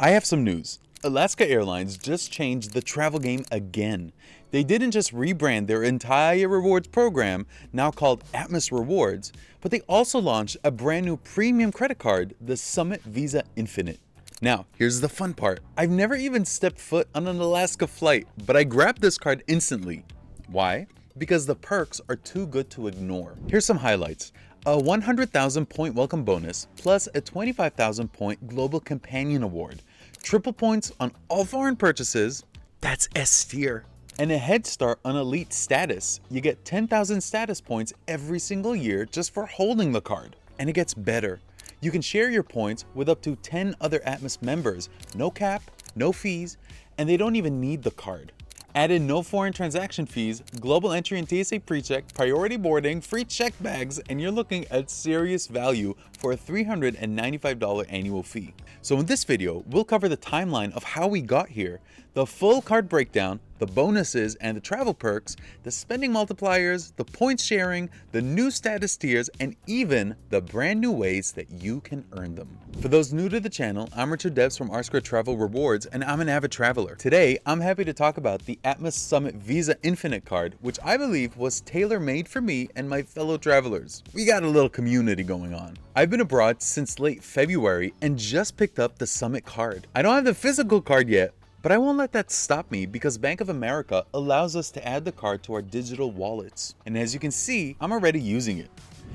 I have some news. Alaska Airlines just changed the travel game again. They didn't just rebrand their entire rewards program, now called Atmos Rewards, but they also launched a brand new premium credit card, the Summit Visa Infinite. Now, here's the fun part. I've never even stepped foot on an Alaska flight, but I grabbed this card instantly. Why? Because the perks are too good to ignore. Here's some highlights. A 100,000 point welcome bonus, plus a 25,000 point global companion award. Triple points on all foreign purchases, that's S tier. And a head start on elite status. You get 10,000 status points every single year just for holding the card. And it gets better. You can share your points with up to 10 other Atmos members. No cap, no fees, and they don't even need the card. Add in no foreign transaction fees, global entry and TSA PreCheck, priority boarding, free check bags, and you're looking at serious value for a $395 annual fee. So in this video, we'll cover the timeline of how we got here, the full card breakdown, the bonuses and the travel perks, the spending multipliers, the points sharing, the new status tiers, and even the brand new ways that you can earn them. For those new to the channel, I'm Richard Debs from RSquared Travel Rewards, and I'm an avid traveler. Today, I'm happy to talk about the Atmos Summit Visa Infinite card, which I believe was tailor-made for me and my fellow travelers. We got a little community going on. I've been abroad since late February and just picked up the Summit card. I don't have the physical card yet, but I won't let that stop me because Bank of America allows us to add the card to our digital wallets. And as you can see, I'm already using it.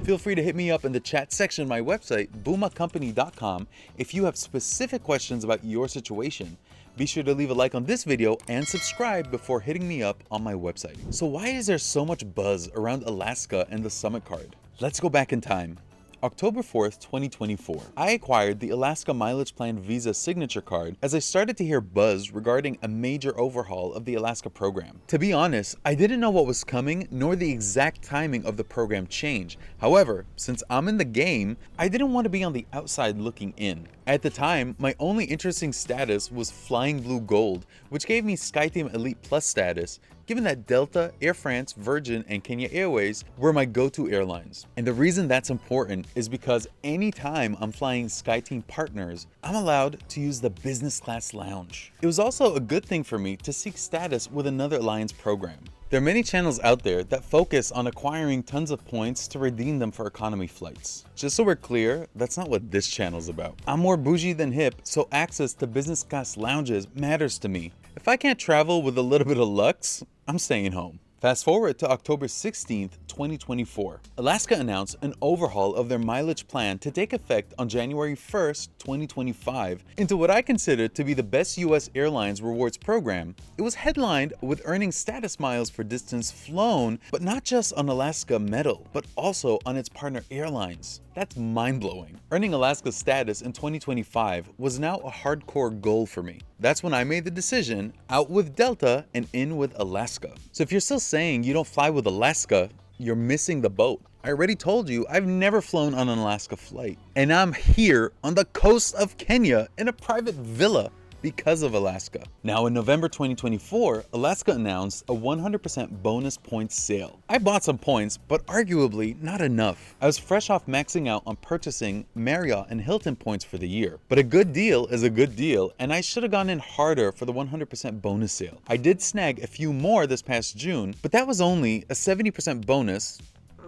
Feel free to hit me up in the chat section of my website, boomacompany.com, if you have specific questions about your situation. Be sure to leave a like on this video and subscribe before hitting me up on my website. So why is there so much buzz around Alaska and the Summit card? Let's go back in time. October 4th, 2024, I acquired the Alaska Mileage Plan Visa Signature Card as I started to hear buzz regarding a major overhaul of the Alaska program. To be honest, I didn't know what was coming nor the exact timing of the program change. However, since I'm in the game, I didn't want to be on the outside looking in. At the time, my only interesting status was Flying Blue Gold, which gave me SkyTeam Elite Plus status, given that Delta, Air France, Virgin, and Kenya Airways were my go-to airlines. And the reason that's important is because anytime I'm flying SkyTeam partners, I'm allowed to use the business class lounge. It was also a good thing for me to seek status with another alliance program. There are many channels out there that focus on acquiring tons of points to redeem them for economy flights. Just so we're clear, that's not what this channel's about. I'm more bougie than hip, so access to business class lounges matters to me. If I can't travel with a little bit of lux, I'm staying home. Fast forward to October 16th, 2024. Alaska announced an overhaul of their mileage plan to take effect on January 1st, 2025 into what I consider to be the best US airlines rewards program. It was headlined with earning status miles for distance flown, but not just on Alaska Metal, but also on its partner airlines. That's mind-blowing. Earning Alaska status in 2025 was now a hardcore goal for me. That's when I made the decision, out with Delta and in with Alaska. So if you're still saying you don't fly with Alaska, you're missing the boat. I already told you I've never flown on an Alaska flight. And I'm here on the coast of Kenya in a private villa because of Alaska. Now in November 2024, Alaska announced a 100% bonus points sale. I bought some points, but arguably not enough. I was fresh off maxing out on purchasing Marriott and Hilton points for the year. But a good deal is a good deal, and I should have gone in harder for the 100% bonus sale. I did snag a few more this past June, but that was only a 70% bonus,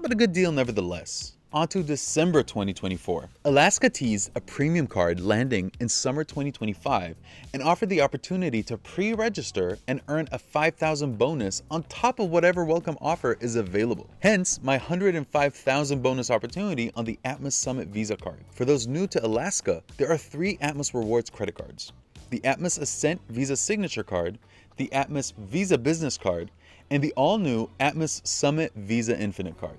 but a good deal nevertheless. On to December 2024. Alaska teased a premium card landing in summer 2025 and offered the opportunity to pre-register and earn a 5,000 bonus on top of whatever welcome offer is available. Hence, my 105,000 bonus opportunity on the Atmos Summit Visa card. For those new to Alaska, there are 3 Atmos Rewards credit cards: the Atmos Ascent Visa Signature Card, the Atmos Visa Business Card, and the all-new Atmos Summit Visa Infinite card.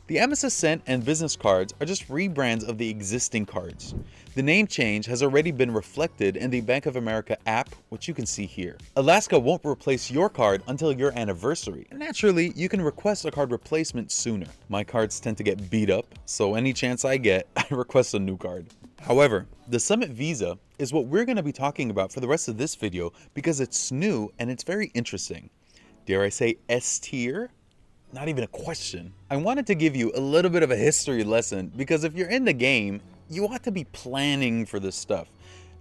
The Atmos Ascent and Business cards are just rebrands of the existing cards. The name change has already been reflected in the Bank of America app, which you can see here. Alaska won't replace your card until your anniversary, and naturally, you can request a card replacement sooner. My cards tend to get beat up, so any chance I get, I request a new card. However, the Summit Visa is what we're going to be talking about for the rest of this video because it's new and it's very interesting. Dare I say S tier? Not even a question. I wanted to give you a little bit of a history lesson because if you're in the game, you ought to be planning for this stuff.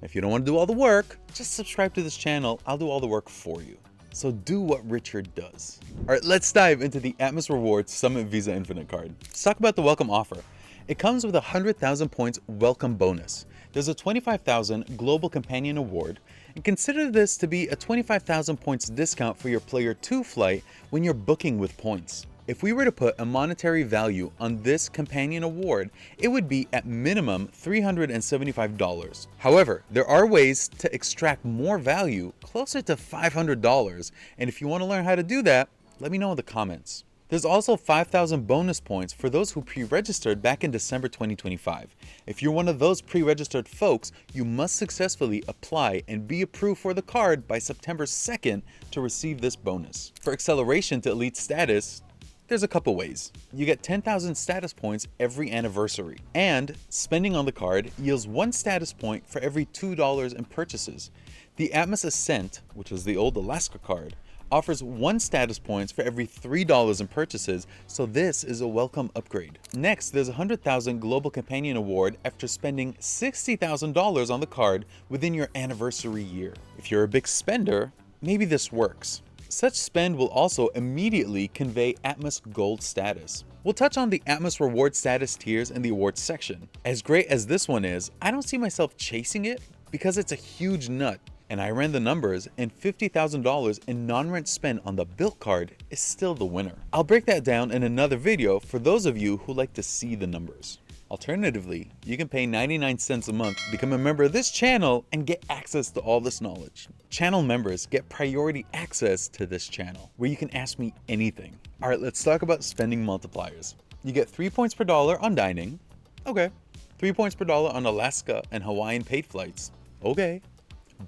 If you don't want to do all the work, just subscribe to this channel. I'll do all the work for you. So do what Richard does. All right, let's dive into the Atmos Rewards Summit Visa Infinite card. Let's talk about the welcome offer. It comes with a 100,000 points welcome bonus. There's a 25,000 Global Companion Award, and consider this to be a 25,000 points discount for your Player 2 flight when you're booking with points. If we were to put a monetary value on this companion award, it would be at minimum $375. However, there are ways to extract more value, closer to $500, and if you want to learn how to do that, let me know in the comments. There's also 5,000 bonus points for those who pre-registered back in December 2025. If you're one of those pre-registered folks, you must successfully apply and be approved for the card by September 2nd to receive this bonus. For acceleration to elite status, there's a couple ways. You get 10,000 status points every anniversary, and spending on the card yields 1 status point for every $2 in purchases. The Atmos Ascent, which is the old Alaska card, offers 1 status points for every $3 in purchases, so this is a welcome upgrade. Next, there's a 100,000 Global Companion Award after spending $60,000 on the card within your anniversary year. If you're a big spender, maybe this works. Such spend will also immediately convey Atmos Gold status. We'll touch on the Atmos Reward status tiers in the awards section. As great as this one is, I don't see myself chasing it because it's a huge nut, and I ran the numbers, and $50,000 in non-rent spend on the built card is still the winner. I'll break that down in another video for those of you who like to see the numbers. Alternatively, you can pay 99 cents a month, become a member of this channel, and get access to all this knowledge. Channel members get priority access to this channel, where you can ask me anything. All right, let's talk about spending multipliers. You get 3 points per dollar on dining. Okay. 3 points per dollar on Alaska and Hawaiian paid flights. Okay.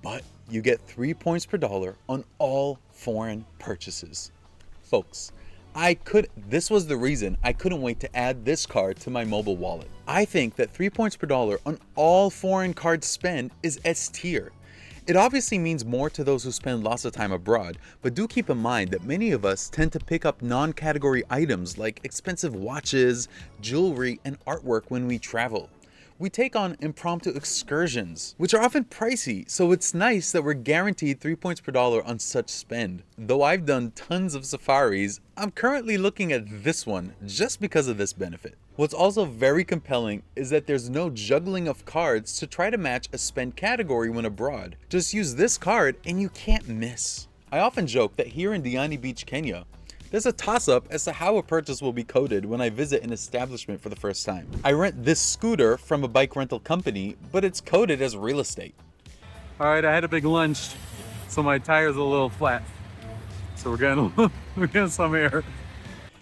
But you get 3 points per dollar on all foreign purchases. Folks, this was the reason I couldn't wait to add this card to my mobile wallet. I think that 3 points per dollar on all foreign card spend is S tier. It obviously means more to those who spend lots of time abroad, but do keep in mind that many of us tend to pick up non-category items like expensive watches, jewelry, and artwork when we travel. We take on impromptu excursions, which are often pricey, so it's nice that we're guaranteed 3 points per dollar on such spend. Though I've done tons of safaris, I'm currently looking at this one just because of this benefit. What's also very compelling is that there's no juggling of cards to try to match a spend category when abroad. Just use this card and you can't miss. I often joke that here in Diani Beach, Kenya, there's a toss-up as to how a purchase will be coded when I visit an establishment for the first time. I rent this scooter from a bike rental company, but it's coded as real estate. All right, I had a big lunch, so my tire's a little flat. So we're getting some air.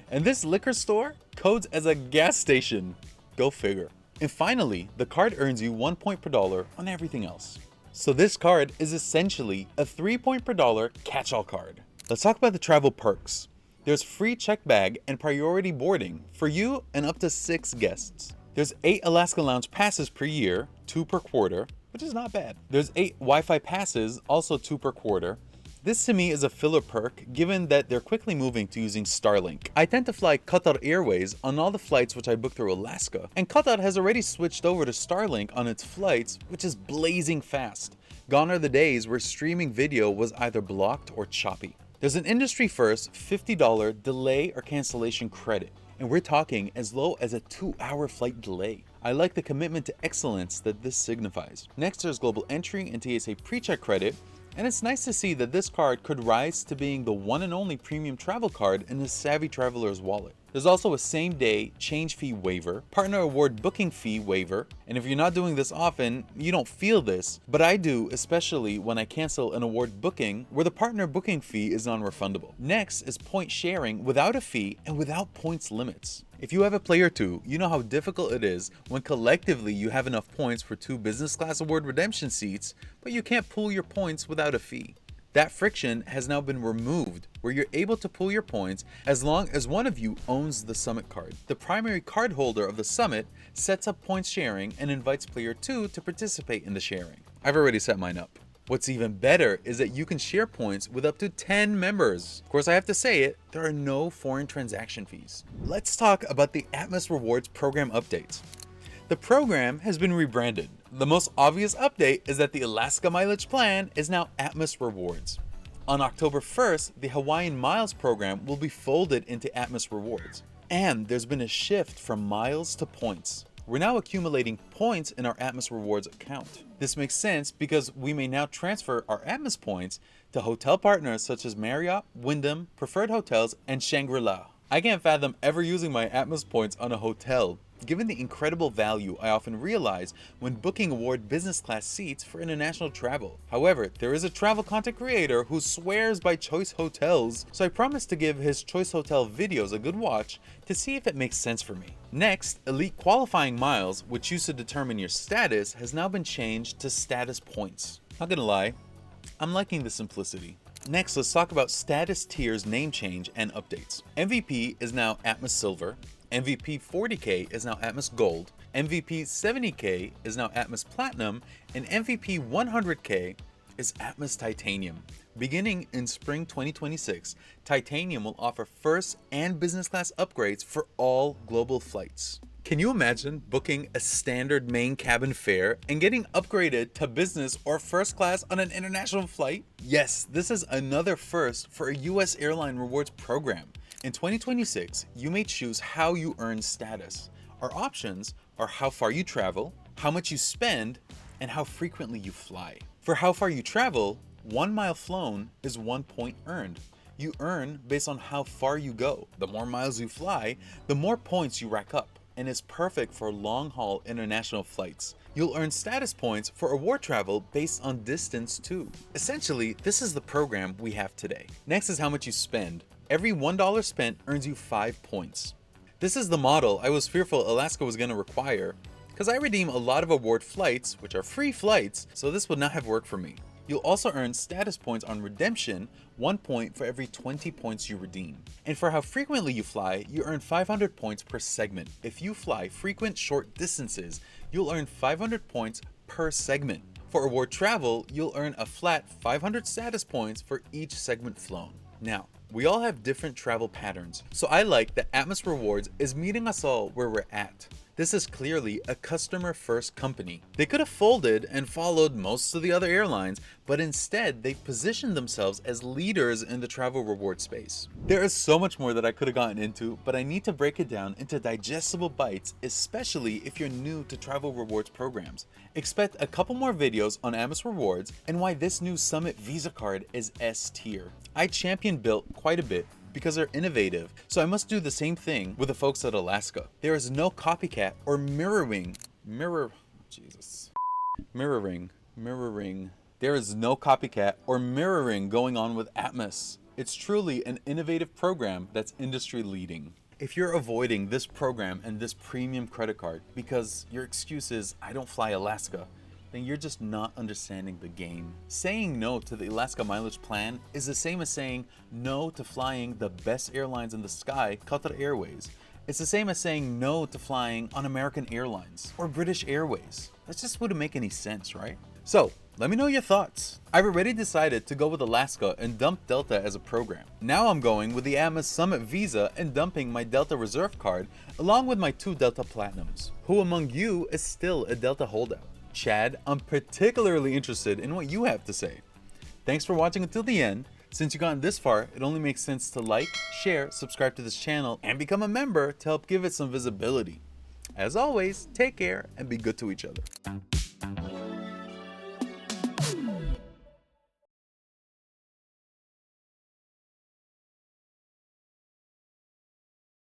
And this liquor store codes as a gas station. Go figure. And finally, the card earns you 1 point per dollar on everything else. So this card is essentially a 3 point per dollar catch-all card. Let's talk about the travel perks. There's free check bag and priority boarding for you and up to 6 guests. There's 8 Alaska Lounge passes per year, 2 per quarter, which is not bad. There's 8 Wi-Fi passes, also 2 per quarter. This to me is a filler perk given that they're quickly moving to using Starlink. I tend to fly Qatar Airways on all the flights which I book through Alaska, and Qatar has already switched over to Starlink on its flights, which is blazing fast. Gone are the days where streaming video was either blocked or choppy. There's an industry first $50 delay or cancellation credit, and we're talking as low as a 2-hour flight delay. I like the commitment to excellence that this signifies. Next, there's global entry and TSA pre-check credit, and it's nice to see that this card could rise to being the one and only premium travel card in a savvy traveler's wallet. There's also a same-day change fee waiver, partner award booking fee waiver, and if you're not doing this often, you don't feel this, but I do, especially when I cancel an award booking where the partner booking fee is non-refundable. Next is point sharing without a fee and without points limits. If you have a Player 2, you know how difficult it is when collectively you have enough points for 2 business class award redemption seats, but you can't pool your points without a fee. That friction has now been removed, where you're able to pool your points as long as one of you owns the Summit card. The primary card holder of the Summit sets up points sharing and invites Player 2 to participate in the sharing. I've already set mine up. What's even better is that you can share points with up to 10 members. Of course, I have to say it, there are no foreign transaction fees. Let's talk about the Atmos Rewards program updates. The program has been rebranded. The most obvious update is that the Alaska mileage plan is now Atmos Rewards. On October 1st, the Hawaiian Miles program will be folded into Atmos Rewards. And there's been a shift from miles to points. We're now accumulating points in our Atmos Rewards account. This makes sense because we may now transfer our Atmos points to hotel partners such as Marriott, Wyndham, Preferred Hotels, and Shangri-La. I can't fathom ever using my Atmos points on a hotel, given the incredible value I often realize when booking award business class seats for international travel. However, there is a travel content creator who swears by Choice Hotels, so I promise to give his Choice Hotel videos a good watch to see if it makes sense for me. Next, elite qualifying miles, which used to determine your status, has now been changed to status points. Not gonna lie, I'm liking the simplicity. Next, let's talk about status tiers name change and updates. MVP is now Atmos Silver, MVP 40K is now Atmos Gold, MVP 70K is now Atmos Platinum, and MVP 100K is Atmos Titanium. Beginning in spring 2026, Titanium will offer first and business class upgrades for all global flights. Can you imagine booking a standard main cabin fare and getting upgraded to business or first class on an international flight? Yes, this is another first for a US airline rewards program. In 2026, you may choose how you earn status. Our options are how far you travel, how much you spend, and how frequently you fly. For how far you travel, 1 mile flown is 1 point earned. You earn based on how far you go. The more miles you fly, the more points you rack up, and is perfect for long-haul international flights. You'll earn status points for award travel based on distance too. Essentially, this is the program we have today. Next is how much you spend. Every $1 spent earns you 5 points. This is the model I was fearful Alaska was going to require, because I redeem a lot of award flights, which are free flights, so this would not have worked for me. You'll also earn status points on redemption, 1 point for every 20 points you redeem. And for how frequently you fly, you earn 500 points per segment. If you fly frequent short distances, you'll earn 500 points per segment. For award travel, you'll earn a flat 500 status points for each segment flown. Now, we all have different travel patterns, so I like that Atmos Rewards is meeting us all where we're at. This is clearly a customer-first company. They could have folded and followed most of the other airlines, but instead they've positioned themselves as leaders in the travel reward space. There is so much more that I could have gotten into, but I need to break it down into digestible bites, especially if you're new to travel rewards programs. Expect a couple more videos on Atmos Rewards and why this new Summit Visa card is S tier. I champion built quite a bit because they're innovative, so I must do the same thing with the folks at Alaska. There is no copycat or mirroring. There is no copycat or mirroring going on with Atmos. It's truly an innovative program that's industry leading. If you're avoiding this program and this premium credit card because your excuse is, I don't fly Alaska, then you're just not understanding the game. Saying no to the Alaska mileage plan is the same as saying no to flying the best airlines in the sky, Qatar Airways. It's the same as saying no to flying on American Airlines or British Airways. That just wouldn't make any sense, right? So, let me know your thoughts. I've already decided to go with Alaska and dump Delta as a program. Now I'm going with the Atmos Summit Visa and dumping my Delta Reserve card along with my 2 Delta Platinums. Who among you is still a Delta holdout? Chad, I'm particularly interested in what you have to say. Thanks for watching until the end. Since you've gotten this far, it only makes sense to like, share, subscribe to this channel, and become a member to help give it some visibility. As always, take care and be good to each other.